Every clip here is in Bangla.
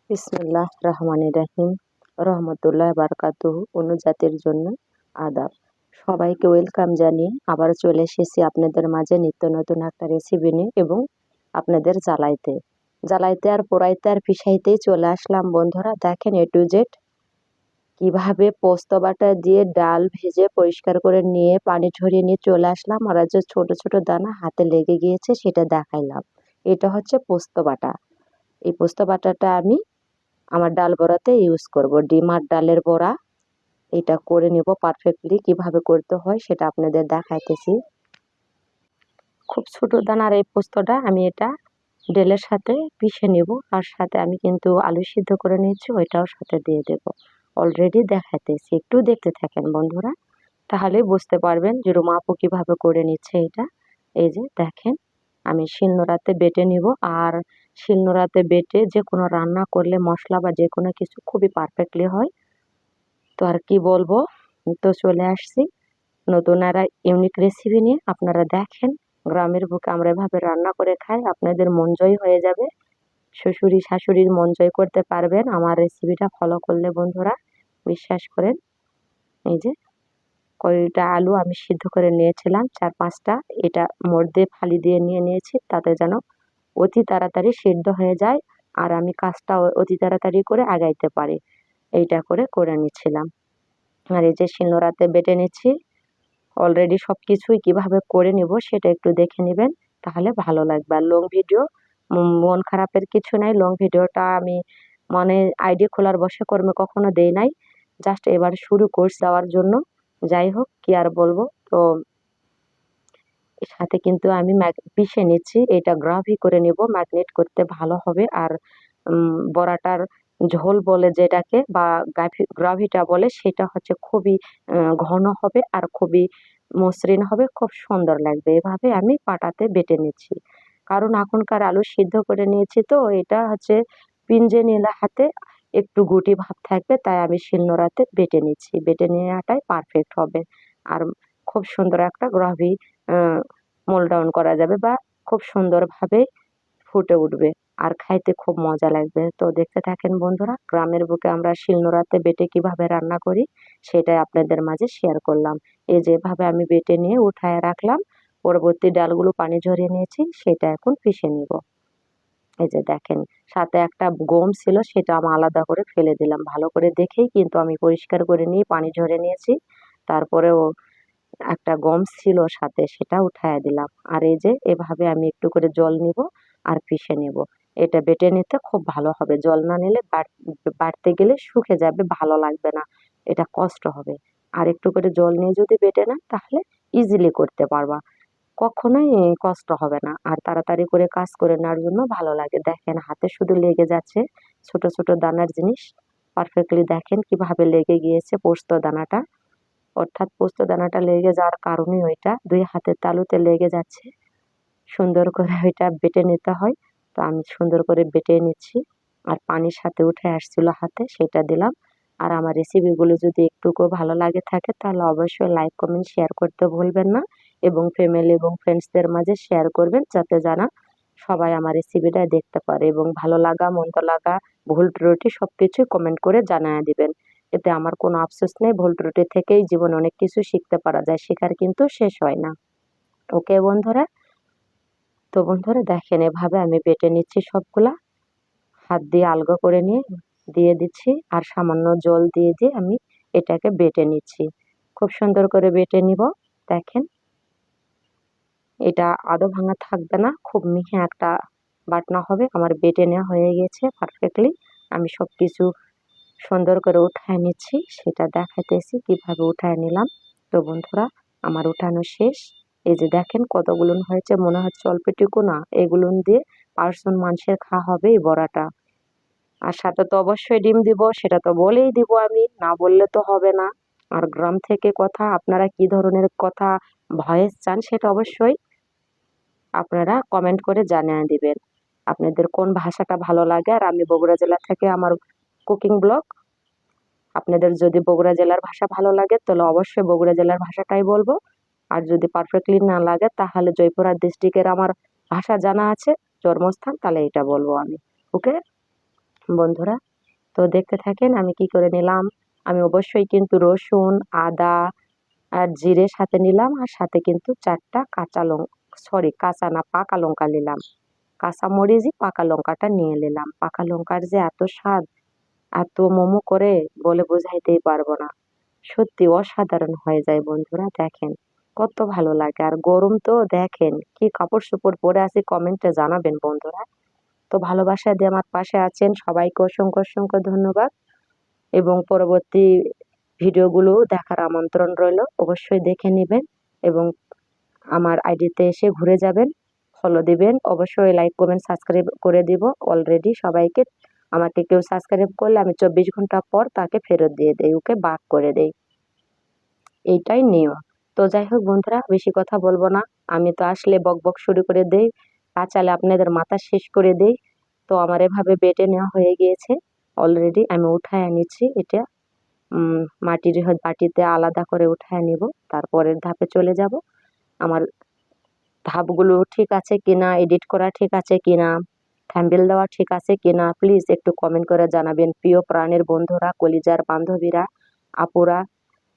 বিসমিল্লাহ রহমানির রাহিম রহমতুল্লাহ বারকাতুহু অনুজাতির জন্য আদাব। সবাইকে ওয়েলকাম জানিয়ে আবার চলে এসেছি আপনাদের মাঝে নিত্য নতুন একটা রেসিপি নিয়ে এবং আপনাদের জ্বালাইতে জ্বালাইতে আর পোড়াইতে আর পিসাইতেই চলে আসলাম। বন্ধুরা দেখেন এ টু জেড কীভাবে পোস্ত বাটা দিয়ে ডাল ভেজে পরিষ্কার করে নিয়ে পানি ঝরিয়ে নিয়ে চলে আসলাম, আর যে ছোট ছোট দানা হাতে লেগে গিয়েছে সেটা দেখাইলাম। এটা হচ্ছে পোস্ত বাটা। এই পোস্ত বাটাটা আমি আমার ডাল বড়াতে ইউজ করব। ডিম আর ডালের বড়া এটা করে নেব পারফেক্টলি। কিভাবে করতে হয় সেটা আপনাদের দেখাইতেছি। খুব ছোট দানার এই পোস্তটা আমি এটা ডালের সাথে পিষে নেব, আর সাথে আমি কিন্তু আলু সিদ্ধ করে নিয়েছি, ওইটাও সাথে দিয়ে দেব। অলরেডি দেখাইতেছি, একটু দেখতে থাকেন বন্ধুরা, তাহলেই বুঝতে পারবেন যে রুমা আপু কীভাবে করে নিচ্ছে এটা। এই যে দেখেন আমি শিলনোড়াতে বেটে নিব, আর শিলনোড়াতে বেটে যে কোনো রান্না করলে মশলা বা যে কোনো কিছু খুবই পারফেক্টলি হয়। তো আর কি বলবো, তো চলে আসছি নতুন একটা ইউনিক রেসিপি নিয়ে। আপনারা দেখেন গ্রামের বুকে আমরা এভাবে রান্না করে খাই, আপনাদের মন জয় হয়ে যাবে, শ্বশুরি শাশুড়ির মন জয় করতে পারবেন আমার রেসিপিটা ফলো করলে বন্ধুরা, বিশ্বাস করেন। এই যে কয়টা আলু আমি সিদ্ধ করে নিয়েছিলাম, 4-5টা, এটা মধ্যে ফালি দিয়ে নিয়েছি, তাতে যেন অতি তাড়াতাড়ি সিদ্ধ হয়ে যায় আর আমি কাজটা অতি তাড়াতাড়ি করে আগাইতে পারি, এইটা করে নিচ্ছিলাম। আর এই যে শিলনোড়াতে বেটে নিচ্ছি। অলরেডি সব কিছুই কীভাবে করে নিব সেটা একটু দেখে নেবেন, তাহলে ভালো লাগবে। আর লং ভিডিও মন খারাপের কিছু নাই, লং ভিডিওটা আমি মানে আইডি খোলার বসে কর্মে কখনো দেই নাই, জাস্ট এবার শুরু করছি দেওয়ার জন্য। যাই হোক, কি আর বলবো। তো এর সাথে কিন্তু আমি পিষে নিচ্ছি, এটা গ্রাভি করে নেব, ম্যাগনেট করতে ভালো হবে। আর বড়াটার ঝোল বলে যেটাকে বা গ্রাভিটা বলে, সেটা হচ্ছে খুবই ঘন হবে আর খুবই মসৃণ হবে, খুব সুন্দর লাগবে। এভাবে আমি পাটাতে বেটে নিচ্ছি, কারণ এখনকার আলু সিদ্ধ করে নিয়েছি, তো এটা হচ্ছে পিঞ্জে নিলে হাতে একটু গুটি ভাব থাকবে, তাই আমি শিলনোড়াতে বেটে নিচ্ছি। বেটে নেওয়াটাই পারফেক্ট হবে, আর খুব সুন্দর একটা গ্রাভি মোল্ড ডাউন করা যাবে বা খুব সুন্দরভাবে ফুটে উঠবে আর খাইতে খুব মজা লাগবে। তো দেখতে থাকেন বন্ধুরা, গ্রামের বুকে আমরা শিলনোড়াতে বেটে কিভাবে রান্না করি সেটাই আপনাদের মাঝে শেয়ার করলাম। এই যেভাবে আমি বেটে নিয়ে উঠায় রাখলাম, পরবর্তী ডালগুলো পানি ঝরিয়ে নিয়েছি, সেটা এখন পিষে নিব। এই যে দেখেন সাথে একটা গম ছিল, সেটা আমি আলাদা করে ফেলে দিলাম, ভালো করে দেখেই কিন্তু আমি পরিষ্কার করে নিয়ে পানি ঝরিয়ে নিয়েছি। তারপরেও একটা গম ছিল সাথে, সেটা উঠাইয়া দিলাম। আর এই যে এভাবে আমি একটু করে জল নিব আর পিষে নেব। এটা বেটে নিতে খুব ভালো হবে, জল না নিলে বাটতে গেলে শুকে যাবে, ভালো লাগবে না, এটা কষ্ট হবে। আর একটু করে জল নিয়ে যদি বেটে না, তাহলে ইজিলি করতে পারবা, কখনোই কষ্ট হবে না, আর তাড়াতাড়ি করে কাজ করে নেওয়ার জন্য ভালো লাগে। দেখেন হাতে শুধু লেগে যাচ্ছে ছোট ছোট দানার জিনিস, পারফেক্টলি দেখেন কিভাবে লেগে গিয়েছে পোস্ত দানাটা, অর্থাৎ পোস্ত দানাটা লেগে যাওয়ার কারণেই ওইটা 2 হাতের তালুতে লেগে যাচ্ছে। সুন্দর করে ওইটা বেটে নিতে হয়, তো আমি সুন্দর করে বেটে নিচ্ছি। আর পানির সাথে উঠে আসছিল হাতে, সেটা দিলাম। আর আমার রেসিপিগুলো যদি একটুকুও ভালো লাগে থাকে, তাহলে অবশ্যই লাইক কমেন্ট শেয়ার করতে ভুলবেন না, এবং ফ্যামিলি এবং ফ্রেন্ডসদের মাঝে শেয়ার করবেন, যাতে জানা সবাই আমার রেসিপিটা দেখতে পারে, এবং ভালো লাগা মন্দ লাগা ভুল ত্রুটি সব কিছুই কমেন্ট করে জানায় দিবেন। এতে আমার কোনো আফসোস নেই, ভুল ত্রুটি থেকেই জীবনে অনেক কিছু শিখতে পারা যায়, শেখার কিন্তু শেষ হয় না। ওকে বন্ধুরা, তো বন্ধুরা দেখেন এভাবে আমি বেটে নিচ্ছি সবগুলা, হাত দিয়ে আলগা করে নিয়ে দিয়ে দিচ্ছি, আর সামান্য জল দিয়ে দিয়ে আমি এটাকে বেটে নিচ্ছি। খুব সুন্দর করে বেটে নিব। দেখেন এটা আদৌ ভাঙা থাকবে না, খুব মিহি একটা বাটনা হবে। আমার বেটে নেওয়া হয়ে গেছে পারফেক্টলি, আমি সব কিছু সুন্দর করে উঠায় নিচ্ছি, সেটা দেখাইতেছি কিভাবে উঠায় নিলাম। তো বন্ধুরা আমার উঠানো শেষ। এই যে দেখেন কতগুলো হয়েছে, মনে হচ্ছে অল্পটুকু না, এগুলো দিয়ে পার্সন মানুষের খাওয়া হবে এই বড়াটা। আর সাথে তো অবশ্যই ডিম দিব, সেটা তো বলেই দিব, আমি না বললে তো হবে না। আর গ্রাম থেকে কথা, আপনারা কি ধরনের কথা ভয়েস চান সেটা অবশ্যই আপনারা কমেন্ট করে জানিয়ে দিবেন, আপনাদের কোন ভাষাটা ভালো লাগে। আর আমি বগুড়া জেলা থেকে আমার কুকিং ব্লগ, আপনাদের যদি বগুড়া জেলার ভাষা ভালো লাগে তাহলে অবশ্যই বগুড়া জেলার ভাষাটাই বলবো, আর যদি পারফেক্টলি না লাগে তাহলে জয়পুরহাট ডিস্ট্রিক্টের আমার ভাষা জানা আছে, জন্মস্থান, তাহলে এটা বলবো আমি। ওকে বন্ধুরা। তো দেখতে থাকেন আমি কি করে নিলাম। আমি অবশ্যই কিন্তু রসুন, আদা আর জিরে সাথে নিলাম, আর সাথে কিন্তু 4টা কাঁচা না পাকা লঙ্কা নিলাম। কাঁচা মরিচই পাকা লঙ্কাটা নিয়ে নিলাম। পাকা লঙ্কার যে এত স্বাদ, এত মোমো করে বলে বোঝাইতেই পারবো না। সত্যি অসাধারণ হয়ে যায় বন্ধুরা। দেখেন কত ভালো লাগে, আর গরম তো দেখেন কি কাপড় চোপড় পরে আছি, কমেন্টে জানাবেন বন্ধুরা। তো ভালোবাসা দিয়ে আমার পাশে আছেন সবাইকে অসংখ্য অসংখ্য ধন্যবাদ, এবং পরবর্তী ভিডিওগুলো দেখার আমন্ত্রণ রইল। অবশ্যই দেখে নেবেন এবং আমার আইডিতে এসে ঘুরে যাবেন, ফলো দিবেন, অবশ্যই লাইক কমেন্ট সাবস্ক্রাইব করে দিব অলরেডি সবাইকে। আমাকে কেউ সাবস্ক্রাইব করলে আমি 24 ঘন্টা পর তাকে ফেরত দিয়ে দেই, ওকে বাক করে দেই, এইটাই নিয়ম। তো যাই হোক বন্ধুরা, বেশি কথা বলবো না। আমি তো আসলে বক বক শুরু করে দেই, চালে আপনাদের মাথা শেষ করে দেই। তো আমার এভাবে বেটে নেওয়া হয়ে গিয়েছে অলরেডি। আমি উঠায় নিচ্ছি এটা মাটির বাটিতে আলাদা করে উঠায় নিব। তারপরের ধাপে চলে যাব। আমার ধাপগুলো ঠিক আছে কিনা, এডিট করা ঠিক আছে কিনা, থাম্বনেল দেওয়া ঠিক আছে কিনা, প্লিজ একটু কমেন্ট করে জানাবেন। প্রিয় প্রাণের বন্ধুরা, কলিজার বান্ধবীরা, আপুরা,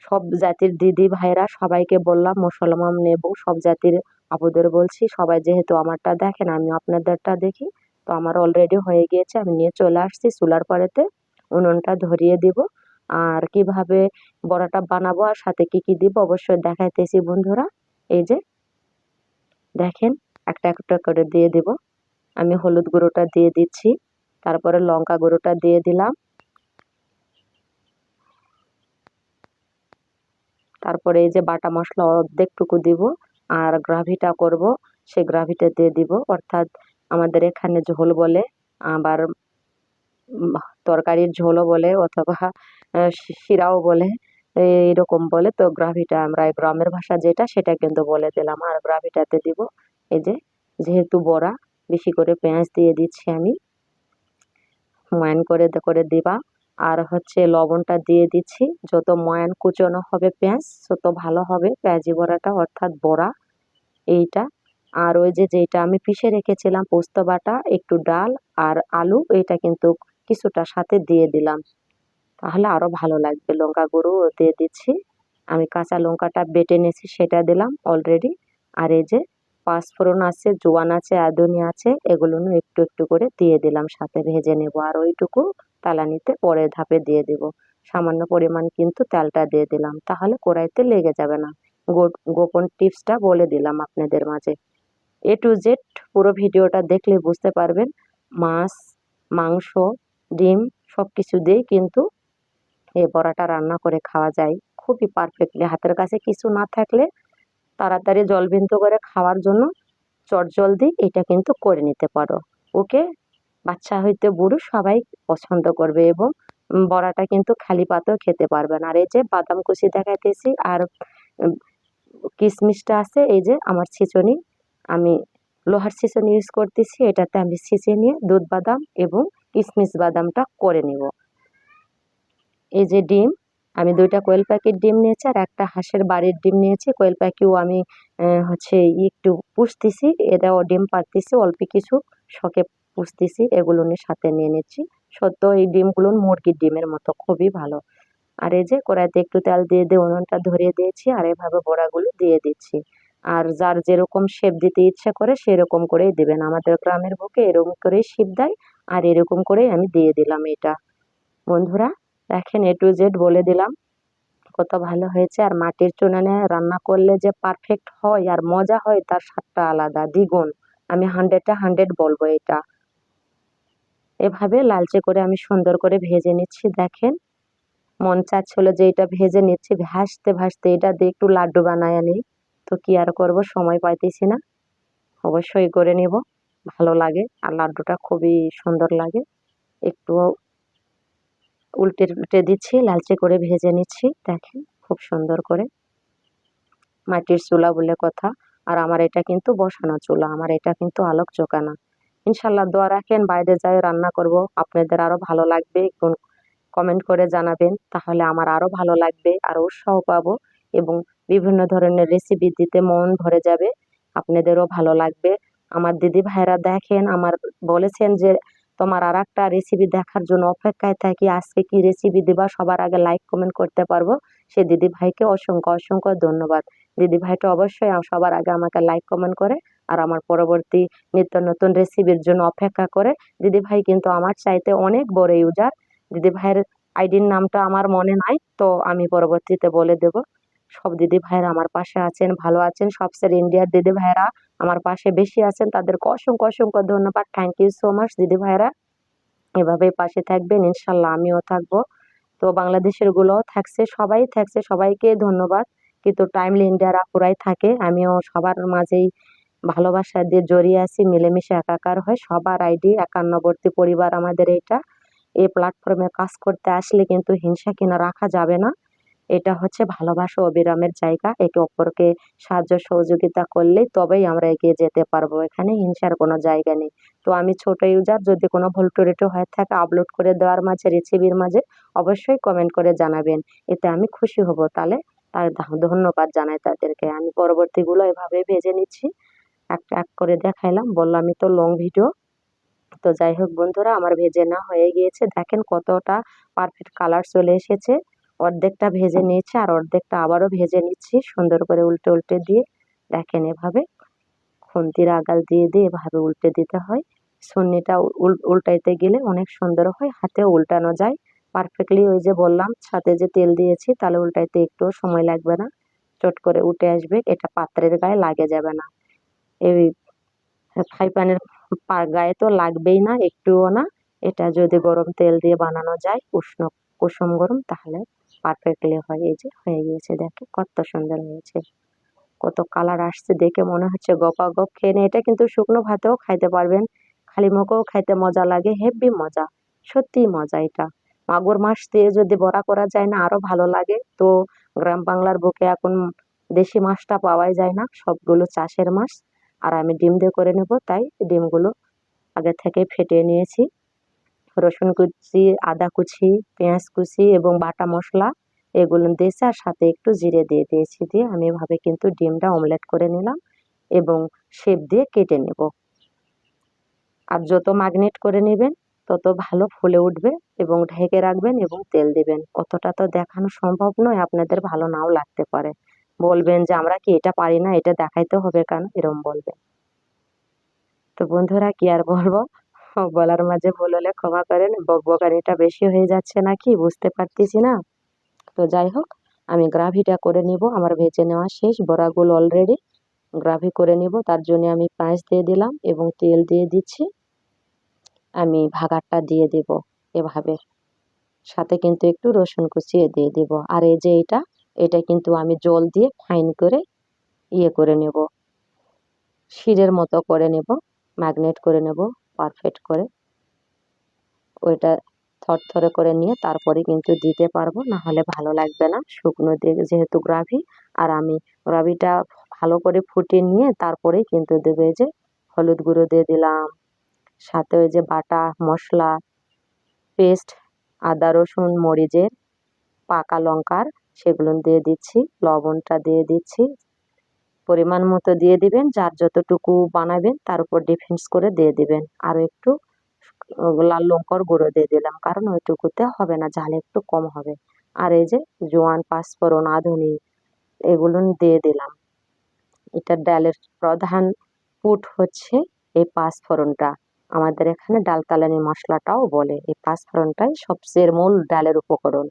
সব জাতির দিদি ভাইরা সবাইকে বললাম, মুসলমান এবং সব জাতির আপুদের বলছি, সবাই যেহেতু আমারটা দেখেন আমি আপনাদেরটা দেখি। তো আমার অলরেডি হয়ে গিয়েছে, আমি নিয়ে চলে আসছি চুলার পরেতে। উনুনটা ধরিয়ে দিব। আর কিভাবে বড়াটা বানাবো আর সাথে কি কি দিব অবশ্যই দেখাইতেছি বন্ধুরা। এই যে দেখেন একটা একটা করে দিয়ে দিব। আমি হলুদ গুঁড়োটা দিয়ে দিচ্ছি, তারপরে লঙ্কা গুঁড়োটা দিয়ে দিলাম, তারপরে এই যে বাটা মশলা অর্ধেকটুকু দিব, আর গ্রাভিটা করব সেই গ্রাভিটা দিয়ে দিব। অর্থাৎ আমাদের এখানে ঝোল বলে, আবার তরকারির ঝোলও বলে, অথবা শিরাও বলে, এইরকম বলে। তো গ্রাভিটা আমরা গ্রামের ভাষা যেটা সেটা কিন্তু বলে দিলাম। আর গ্রাভিটাতে দিব এই যে, যেহেতু বড়া, বেশি করে পেঁয়াজ দিয়ে দিচ্ছি আমি, ময়ান করে করে দিবা। আর হচ্ছে লবণটা দিয়ে দিচ্ছি। যত ময়ান কুচনো হবে পেঁয়াজ তত ভালো হবে পেঁয়াজি বড়াটা, অর্থাৎ বড়া এইটা। আর ওই যে যেটা আমি পিষে রেখেছিলাম পোস্ত বাটা, একটু ডাল আর আলু, এটা কিন্তু কিছুটা সাথে দিয়ে দিলাম, তাহলে আরো ভালো লাগবে। লঙ্কা গুঁড়ো দিয়ে দিচ্ছি। আমি কাঁচা লঙ্কাটা বেটে নিয়েছি সেটা দিলাম অলরেডি। আর এই যে পাঁচফোড়ন আছে, জোয়ান আছে, আদুনি আছে, এগুলো একটু একটু করে দিয়ে দিলাম, সাথে ভেজে নেব। আর ওইটুকু তালানিতে পরের ধাপে দিয়ে দেব। সামান্য পরিমাণ কিন্তু তেলটা দিয়ে দিলাম, তাহলে কড়াইতে লেগে যাবে না। গোপন টিপসটা বলে দিলাম আপনাদের মাঝে। A to Z পুরো ভিডিওটা দেখলে বুঝতে পারবেন। মাছ, মাংস, ডিম সবকিছু দিয়ে কিন্তু এই বড়াটা রান্না করে খাওয়া যায় খুবই পারফেক্টলি। হাতের কাছে কিছু না থাকলে তাড়াতাড়ি জলবিন্ত করে খাওয়ার জন্য চটজলদি এটা কিন্তু করে নিতে পারো। ওকে, বাচ্চা হইতে বুড়ো সবাই পছন্দ করবে, এবং বড়াটা কিন্তু খালি পাতেও খেতে পারবেন। আর এই যে বাদাম কুচি দেখাইতেছি, আর উম, কিশমিশটা আছে, এই যে আমার ছেঁচনি, আমি লোহার ছেঁচনি ইউজ করতেছি, এটাতে আমি ছেঁচে নিয়ে দুধ বাদাম এবং কিশমিশ বাদামটা করে নিব। এই যে ডিম, আমি 2টা কোয়েল প্যাকেট ডিম নিয়েছি, আর একটা হাঁসের বাড়ির ডিম নিয়েছি। কোয়েল পাখিও আমি হচ্ছে একটু পুষতেছি, এটাও ডিম পারতেছি অল্প কিছু, শখে পুষতেছি, এগুলো নিয়ে সাথে নিয়ে নিচ্ছি। সত্য এই ডিমগুলো মুরগির ডিমের মতো খুবই ভালো। আর এই যে কড়াইতে একটু তেল দিয়ে দিয়ে উনুনটা ধরিয়ে দিয়েছি, আর এভাবে বড়াগুলো দিয়ে দিচ্ছি। আর যার যেরকম শেপ দিতে ইচ্ছা করে সেরকম করেই দেবেন। আমাদের গ্রামের বুকে এরকম করেই শেপ দেয়, আর এরকম করেই আমি দিয়ে দিলাম এটা বন্ধুরা। দেখেন A to Z বলে দিলাম, কত ভালো হয়েছে। আর মাটির চুনানে রান্না করলে যে পারফেক্ট হয় আর মজা হয়, তার স্বাদটা আলাদা দ্বিগুণ। আমি 100-100 বলবো এটা। এভাবে লালচে করে আমি সুন্দর করে ভেজে নিচ্ছি। দেখেন মন চাচ্ছিল যে এটা ভেজে নিচ্ছি, ভাসতে ভাসতে এটা দিয়ে একটু লাড্ডু বানায় নিই। তো কি আর করব, সময় পাইতেছি না, অবশ্যই করে নিব। ভালো লাগে, আর লাড্ডুটা খুবই সুন্দর লাগে। একটু উল্টে উল্টে দিচ্ছি, লালচে করে ভেজে নিচ্ছি। দেখেন খুব সুন্দর করে, মাটির চুলা বলে কথা। আর আমার এটা কিন্তু বসানো চুলা, আমার এটা কিন্তু আলোক চোকানা। ইনশাল্লাহ দোয়া রাখেন, বাইরে যাই রান্না করব আপনাদের আরো ভালো লাগবে। কমেন্ট করে জানাবেন, তাহলে আমার আরো ভালো লাগবে, আরো উৎসাহ পাবো, এবং বিভিন্ন ধরনের রেসিপি দিতে মন ভরে যাবে, আপনাদেরও ভালো লাগবে। আমার দিদি ভাইরা দেখেন আমার বলেছেন যে তোমার আর একটা রেসিপি দেখার জন্য অপেক্ষায় থাকি। আজকে কি রেসিপি দিবা সবার আগে লাইক কমেন্ট করতে পারবো সে দিদি ভাইকে অসংখ্য অসংখ্য ধন্যবাদ। দিদি ভাইটা অবশ্যই সবার আগে আমাকে লাইক কমেন্ট করে আর আমার পরবর্তী নিত্য নতুন রেসিপির জন্য অপেক্ষা করে। দিদি ভাই কিন্তু আমার চাইতে অনেক বড় ইউজার। দিদি ভাইয়ের আইডির নামটা আমার মনে নাই, তো আমি পরবর্তীতে বলে দেব। সব দিদি ভাইয়েরা আমার পাশে আছেন, ভালো আছেন। সবচেয়ে ইন্ডিয়ার দিদি ভাইয়েরা আমার পাশে বেশি আছেন, তাদেরকে অসংখ্য অসংখ্য ধন্যবাদ। থ্যাংক ইউ সো মাচ দিদি ভাইয়েরা। এভাবেই পাশে থাকবেন, ইনশাল্লাহ আমিও থাকবো। তো বাংলাদেশের গুলোও থাকছে, সবাই থাকছে, সবাইকে ধন্যবাদ। কিন্তু টাইমলি ইন্ডিয়ার আপুরাই থাকে, আমিও সবার মাঝেই ভালোবাসা দিয়ে জড়িয়ে আছি, মিলেমিশে একাকার হয়। সবার আইডি একান্নবর্তী পরিবার আমাদের এটা। এই প্ল্যাটফর্মে কাজ করতে আসলে কিন্তু হিংসা কিনা রাখা যাবে না। এটা হচ্ছে ভালোবাসা অবিরামের জায়গা। একে অপরকে সাহায্য সহযোগিতা করলেই তবেই আমরা এগিয়ে যেতে পারবো। এখানে হিংসার কোনো জায়গা নেই। তো আমি ছোট ইউজার, যদি কোনো ভুল ত্রুটি হয়ে থাকে আপলোড করে দেওয়ার মাঝে, রেসিপির মাঝে, অবশ্যই কমেন্ট করে জানাবেন। এতে আমি খুশি হব। তাহলে তার ধন্যবাদ জানাই তাদেরকে। আমি পরবর্তীগুলো এভাবে ভেজে নিচ্ছি, একটা এক করে দেখাইলাম, বললামই তো লং ভিডিও। তো যাই হোক বন্ধুরা, আমার ভেজে না হয়ে গিয়েছে, দেখেন কতটা পারফেক্ট কালার চলে এসেছে। অর্ধেকটা ভেজে নিয়েছি আর অর্ধেকটা আবারও ভেজে নিচ্ছি সুন্দর করে উল্টে উল্টে দিয়ে। দেখেন এভাবে খুন্তির আগাল দিয়ে দিয়ে এভাবে উল্টে দিতে হয়। ছন্নিটা উল্টাইতে গেলে অনেক সুন্দর হয়, হাতেও উল্টানো যায় পারফেক্টলি। ওই যে বললাম সাথে যে তেল দিয়েছি, তাহলে উল্টাইতে একটুও সময় লাগবে না, চট করে উঠে আসবে। এটা পাত্রের গায়ে লাগে যাবে না। এই ফ্রাই প্যানের গায়ে তো লাগবেই না, একটুও না। এটা যদি গরম তেল দিয়ে বানানো যায়, উষ্ণ কুসুম গরম, তাহলে পারফেক্টলি হয়। এই যে হয়ে গিয়েছে, দেখে কত সুন্দর হয়েছে, কত কালার আসছে, দেখে মনে হচ্ছে গপাগপ খেয়ে নেই। এটা কিন্তু শুকনো ভাতেও খাইতে পারবেন, খালি মুখেও খাইতে মজা লাগে, হেভি মজা, সত্যি মজা। এটা মাগুর মাছ দিয়ে যদি বড়া করা যায় না আরো ভালো লাগে। তো গ্রাম বাংলার বুকে এখন দেশি মাছটা পাওয়াই যায় না, সবগুলো চাষের মাছ। আর আমি ডিম দিয়ে করে নেব, তাই ডিমগুলো আগে থেকে ফেটিয়ে নিয়েছি। রসুন কুচি, আদা কুচি, পেঁয়াজ কুচি এবং বাটা মশলা এগুলো দিয়েছি, আর সাথে একটু জিরে দিয়ে দিয়েছি। দিয়ে আমি এভাবে কিন্তু ডিমটা অমলেট করে নিলাম এবং শেপ দিয়ে কেটে নেব। আর যত ম্যাগনেট করে নেবেন তত ভালো ফুলে উঠবে। এবং ঢেকে রাখবেন এবং তেল দিবেন। অতটা তো দেখানো সম্ভব নয়, আপনাদের ভালো নাও লাগতে পারে, বলবেন যে আমরা কি এটা পারি না, এটা দেখাইতে হবে কেন, এরম বলবেন। তো বন্ধুরা কি আর বলবো, বলার মাঝে ভুল হলে ক্ষমা করেন, বকবকানিটা বেশি হয়ে যাচ্ছে নাকি বুঝতে পারতেছি না। তো যাই হোক, আমি গ্রাভিটা করে নিব। আমার ভেজে নেওয়া শেষ, বড়াগুলো অলরেডি গ্রাভি করে নিব। তার জন্য আমি পেঁয়াজ দিয়ে দিলাম এবং তেল দিয়ে দিচ্ছি। আমি ভাগারটা দিয়ে দেব এভাবে, সাথে কিন্তু একটু রসুন কুচিয়ে দিয়ে দিব। আর এই যে এটা কিন্তু আমি জল দিয়ে ফাইন করে ইয়ে করে নেব, ক্ষীরের মতো করে নেব, ম্যাগনেট করে নেব পারফেক্ট করে। ওইটা থরথরে করে নিয়ে তারপরে কিন্তু দিতে পারবো, না হলে ভালো লাগবে না শুকনো দিয়ে, যেহেতু গ্রাভি। আর আমি গ্রাভিটা ভালো করে ফুটিয়ে নিয়ে তারপরেই কিন্তু দেবে। যে হলুদ গুঁড়ো দিয়ে দিলাম, সাথে ওই যে বাটা মশলা পেস্ট, আদা রসুন মরিচের, পাকা লঙ্কার, সেগুলো দিয়ে দিচ্ছি। লবণটা দিয়ে দিচ্ছি, পরিমাণ মতো দিয়ে দিবেন। যার যতটুকু বানাবেন তার উপর ডিফেন্স করে দিয়ে দিবেন। আর একটু লাল লঙ্কার গুঁড়ো দিয়ে দিলাম, কারণ ওইটুকুতে হবে না, ঝাল একটু কম হবে। আর এই যে জোয়ান, পাঁচফোড়ন, আধুনি, এগুলো দিয়ে দিলাম। এটা ডালের প্রধান পুট হচ্ছে এই পাঁচফোড়নটা। আমাদের এখানে ডালতালানি মশলাটাও বলে। এই পাঁচফোড়নটাই সবচেয়ে মূল ডালের উপকরণ,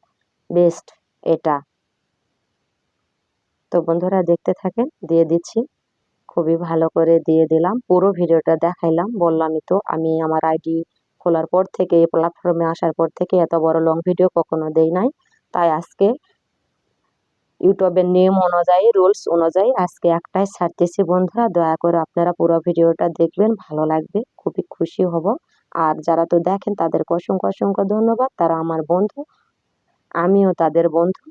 বেস্ট এটা। তো বন্ধুরা দেখতে থাকেন, দিয়ে দিচ্ছি, খুবই ভালো করে দিয়ে দিলাম। পুরো ভিডিওটা দেখাইলাম, বললামই তো আমি আমার আইডি খোলার পর থেকে, এই প্ল্যাটফর্মে আসার পর থেকে এত বড় লং ভিডিও কখনো দেই নাই। তাই আজকে ইউটিউবের নিয়ম অনুযায়ী, রুলস অনুযায়ী আজকে একটাই ছাড়তেছি। বন্ধুরা দয়া করে আপনারা পুরো ভিডিওটা দেখবেন, ভালো লাগবে, খুবই খুশি হব। আর যারা তো দেখেন তাদেরকে অসংখ্য অসংখ্য ধন্যবাদ, তারা আমার বন্ধু, আমিও তাদের বন্ধু।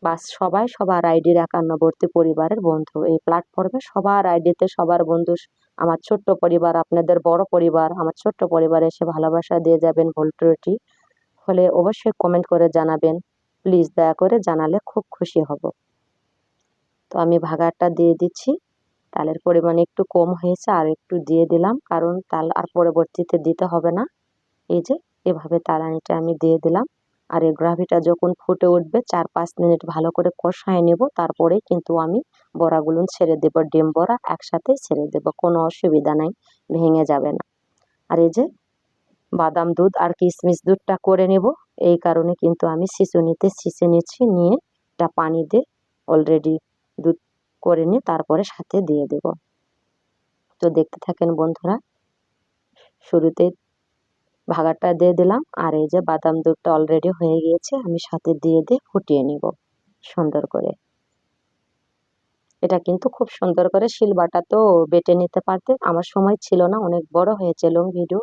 বাস সবাই সবার আইডির একান্নবর্তী পরিবারের বন্ধু। এই প্ল্যাটফর্মে সবার আইডিতে সবার বন্ধু। আমার ছোট্ট পরিবার আপনাদের বড় পরিবার, আমার ছোট্ট পরিবারে এসে ভালোবাসা দিয়ে যাবেন। ভুল ত্রুটি হলে অবশ্যই কমেন্ট করে জানাবেন, প্লিজ দয়া করে জানালে খুব খুশি হব। তো আমি ভাগারটা দিয়ে দিচ্ছি, তালের পরিমাণ একটু কম হয়েছে, আর একটু দিয়ে দিলাম, কারণ তাল আর পরবর্তীতে দিতে হবে না। এই যে এভাবে তালানিটা আমি দিয়ে দিলাম। আর এই গ্রাভিটা যখন ফুটে উঠবে 4-5 মিনিট ভালো করে কষায় নেব, তারপরে কিন্তু আমি বড়াগুলো ছেড়ে দেব। ডিম বড়া একসাথে ছেড়ে দেব, কোনো অসুবিধা নাই, ভেঙে যাবে না। আর এই যে বাদাম দুধ আর কিশমিশ দুধটা করে নেব, এই কারণে কিন্তু আমি ছিঁচুনিতে ছিঁচে নিচ্ছি, নিয়ে এটা পানি দিয়ে অলরেডি দুধ করে নিয়ে তারপরে সাথে দিয়ে দেব। তো দেখতে থাকেন বন্ধুরা, শুরুতে ভাগাটা দিয়ে দিলাম, আর এই যে বাদাম দুধটা অলরেডি হয়ে গিয়েছে, আমি সাথে দিয়ে ফুটিয়ে নিব সুন্দর করে। এটা কিন্তু খুব সুন্দর করে শিলবাটা তো বেটে নিতে পারতে, আমার সময় ছিল না, অনেক বড় হয়েছে লং ভিডিও,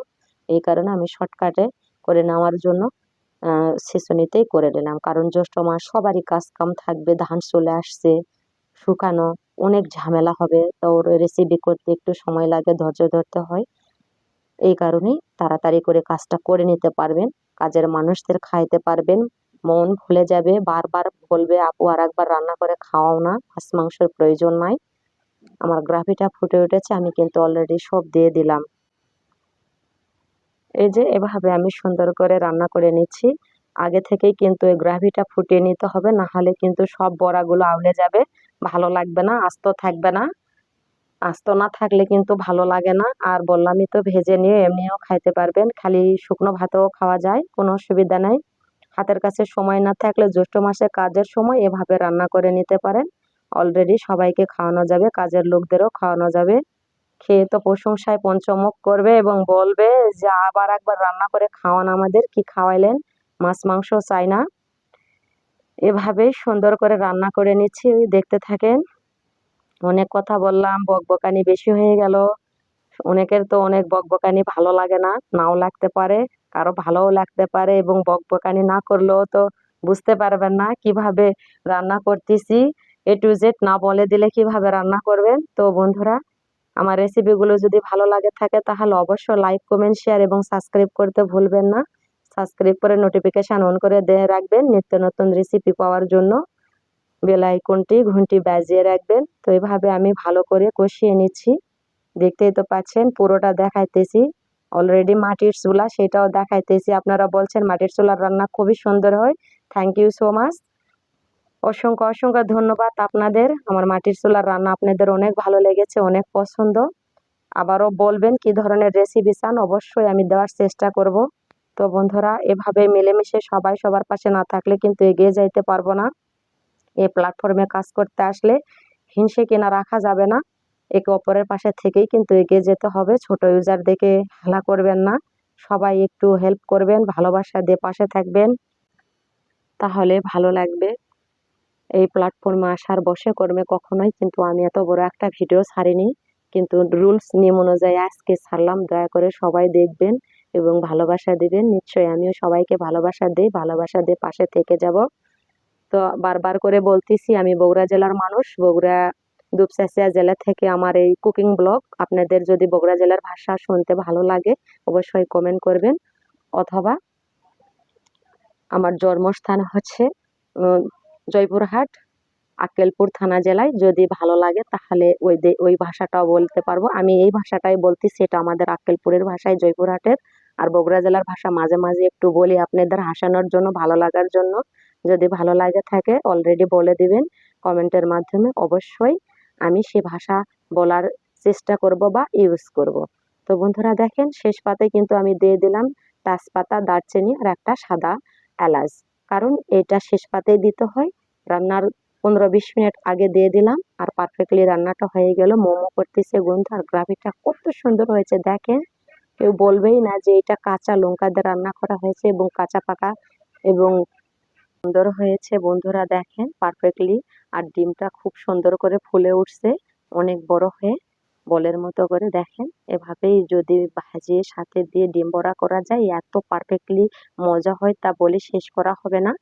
এই কারণে আমি শর্টকাটে করে নেওয়ার জন্য ছেঁচুনিতেই করে নিলাম। কারণ জ্যৈষ্ঠ মাস সবারই কাজ কাম থাকবে, ধান চলে আসছে, শুকানো অনেক ঝামেলা হবে, তো ওর রেসিপি করতে একটু সময় লাগে, ধৈর্য ধরতে হয়। এই কারণেই তাড়াতাড়ি করে কাজটা করে নিতে পারবেন, কাজের মানুষদের খাইতে পারবেন, মন ভুলে যাবে, বারবার বলবে আপু আর একবার রান্না করে খাওয়াও না, মাছ মাংসের প্রয়োজন নাই। আমার গ্রাভিটা ফুটে উঠেছে, আমি কিন্তু অলরেডি সব দিয়ে দিলাম। এই যে এভাবে আমি সুন্দর করে রান্না করে নিচ্ছি। আগে থেকেই কিন্তু এই গ্রাভিটা ফুটিয়ে নিতে হবে, না হলে কিন্তু সব বড়াগুলো আউলে যাবে, ভালো লাগবে না, আস্ত থাকবে না। আস্ত না থাকলে কিন্তু ভালো লাগে না। আর বললামই তো, ভেজে নিয়ে এমনিও খাইতে পারবেন, খালি শুকনো ভাতেও খাওয়া যায়, কোনো অসুবিধা নাই। হাতের কাছে সময় না থাকলে জ্যৈষ্ঠ মাসে কাজের সময় এভাবে রান্না করে নিতে পারেন, অলরেডি সবাইকে খাওয়ানো যাবে, কাজের লোকদেরও খাওয়ানো যাবে। খেয়ে তো প্রশংসায় পঞ্চমুখ করবে এবং বলবে যে আবার একবার রান্না করে খাওয়ান আমাদের, কি খাওয়াইলেন, মাছ মাংস চাই না। এভাবেই সুন্দর করে রান্না করে নিচ্ছি, দেখতে থাকেন। অনেক কথা বললাম, বকবকানি বেশি হয়ে গেল। অনেকের তো অনেক বকবকানি ভালো লাগে না, নাও লাগতে পারে, কারো ভালোও লাগতে পারে, এবং বকবকানি না করলেও তো বুঝতে পারবেন না কিভাবে রান্না করতেছি। এ টু জেড না বলে দিলে কিভাবে রান্না করবেন। তো বন্ধুরা, আমার রেসিপিগুলো যদি ভালো লাগে থাকে তাহলে অবশ্যই লাইক, কমেন্ট, শেয়ার এবং সাবস্ক্রাইব করতে ভুলবেন না। সাবস্ক্রাইব করে নোটিফিকেশন অন করে দিয়ে রাখবেন নিত্য নতুন রেসিপি পাওয়ার জন্য। বেল আইকনটি ঘন্টি বাজিয়ে রাখবেন। তো এভাবে আমি ভালো করে কষিয়ে নিচ্ছি, দেখতেই তো পাচ্ছেন, পুরোটা দেখাইতেছি। অলরেডি মাটির চুলা, সেটাও দেখাইতেছি। আপনারা বলছেন মাটির চুলার রান্না খুবই সুন্দর হয়, থ্যাংক ইউ সো মাচ, অসংখ্য অসংখ্য ধন্যবাদ আপনাদের। আমার মাটির চুলার রান্না আপনাদের অনেক ভালো লেগেছে, অনেক পছন্দ। আবারও বলবেন কি ধরনের রেসিপি চান, অবশ্যই আমি দেওয়ার চেষ্টা করব। তো বন্ধুরা, এভাবে মিলেমিশে সবাই সবার পাশে না থাকলে কিন্তু এগিয়ে যাইতে পারবো না। এই প্ল্যাটফর্মে কাজ করতে আসলে হিংসে কিনা রাখা যাবে না, একে অপরের পাশে থেকেই কিন্তু এগিয়ে যেতে হবে। ছোট ইউজার দেখে হেলা করবেন না, সবাই একটু হেল্প করবেন, ভালোবাসা দিয়ে পাশে থাকবেন, তাহলে ভালো লাগবে। এই প্ল্যাটফর্মে আসার বসে কর্মে কখনোই কিন্তু আমি এত বড় একটা ভিডিও ছাড়িনি, কিন্তু রুলস নিয়ম অনুযায়ী আজকে ছাড়লাম। দয়া করে সবাই দেখবেন এবং ভালোবাসা দিবেন, নিশ্চয়ই আমিও সবাইকে ভালোবাসা দিই, ভালোবাসা দিয়ে পাশে থেকে যাব। তো বারবার করে বলতেছি, আমি বগুড়া জেলার মানুষ, বগুড়া দুপচাঁচিয়া জেলা থেকে আমার এই কুকিং ব্লগ। আপনাদের যদি বগুড়া জেলার ভাষা শুনতে ভালো লাগে অবশ্যই কমেন্ট করবেন, অথবা আমার জন্মস্থান হচ্ছে জয়পুরহাট, আক্কেলপুর থানা জেলায়, যদি ভালো লাগে তাহলে ওই ভাষাটাও বলতে পারবো। আমি এই ভাষাটাই বলতেছি, এটা আমাদের আক্কেলপুরের ভাষায়, জয়পুরহাটের। আর বগুড়া জেলার ভাষা মাঝে মাঝে একটু বলি আপনাদের হাসানোর জন্য, ভালো লাগার জন্য। যদি ভালো লাগে থাকে অলরেডি বলে দিবেন কমেন্টের মাধ্যমে, অবশ্যই আমি সে ভাষা বলার চেষ্টা করব বা ইউজ করব। তো বন্ধুরা দেখেন, শেষ পাতে কিন্তু আমি দিয়ে দিলাম তেজপাতা, দারচিনি আর একটা সাদা এলাচ, কারণ এটা শেষ পাতেই দিতে হয়। রান্নার 15-20 মিনিট আগে দিয়ে দিলাম, আর পারফেক্টলি রান্নাটা হয়ে গেল। মোমো করতেছে গন্ধ, আর গ্রাভিটা কত সুন্দর হয়েছে দেখেন, কেউ বলবেই না যে এটা কাঁচা লঙ্কা দিয়ে রান্না করা হয়েছে এবং কাঁচা পাকা, এবং সুন্দর হয়েছে। বন্ধুরা দেখেন পারফেক্টলি, আর ডিমটা খুব সুন্দর করে ফুলে উঠছে, অনেক বড় হয়ে বলের মতো করে। দেখেন এভাবেই যদি ভাজিয়ে সাথে দিয়ে ডিম বড়া করা যায়, এত পারফেক্টলি মজা হয় তা বলে শেষ করা হবে না।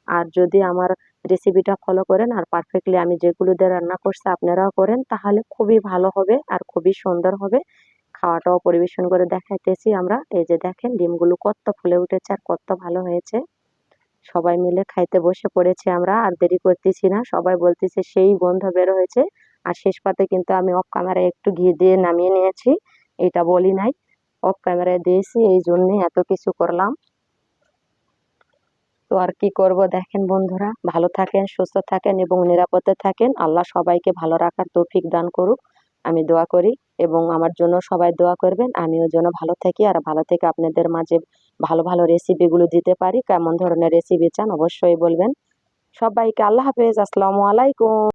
আর যদি আমার রেসিপিটা ফলো করেন আর পারফেক্টলি আমি যেগুলো দিয়ে রান্না করছি আপনারাও করেন, তাহলে খুবই ভালো হবে আর খুবই সুন্দর হবে। খাওয়াটাও পরিবেশন করে দেখাইতেছি আমরা। এই যে দেখেন ডিমগুলো কত ফুলে উঠেছে আর কত ভালো হয়েছে। সবাই মিলে খাইতে বসে পড়েছি আমরা, আর দেরি করতেছি না। সবাই বলতেছে সেই গন্ধ বের হয়েছে। আর শেষ পাতে কিন্তু আমি অফ ক্যামেরায় একটু ঘি দিয়ে নামিয়ে নিয়েছি, এটা বলি নাই, অফ ক্যামেরায় দিয়েছি, এই জন্যে এত কিছু করলাম। তো আর কি করব, দেখেন বন্ধুরা, ভালো থাকেন, সুস্থ থাকেন এবং নিরাপদে থাকেন। আল্লাহ সবাইকে ভালো রাখার তৌফিক দান করুক, আমি দোয়া করি। এবং আমার জন্য সবাই দোয়া করবেন, আমিও যেন ভালো থাকি, আর ভালো থেকে আপনাদের মাঝে ভালো ভালো রেসিপিগুলো দিতে পারি। কেমন ধরনের রেসিপি চান অবশ্যই বলবেন। সবাইকে আল্লাহ হাফেজ, আসসালামু আলাইকুম।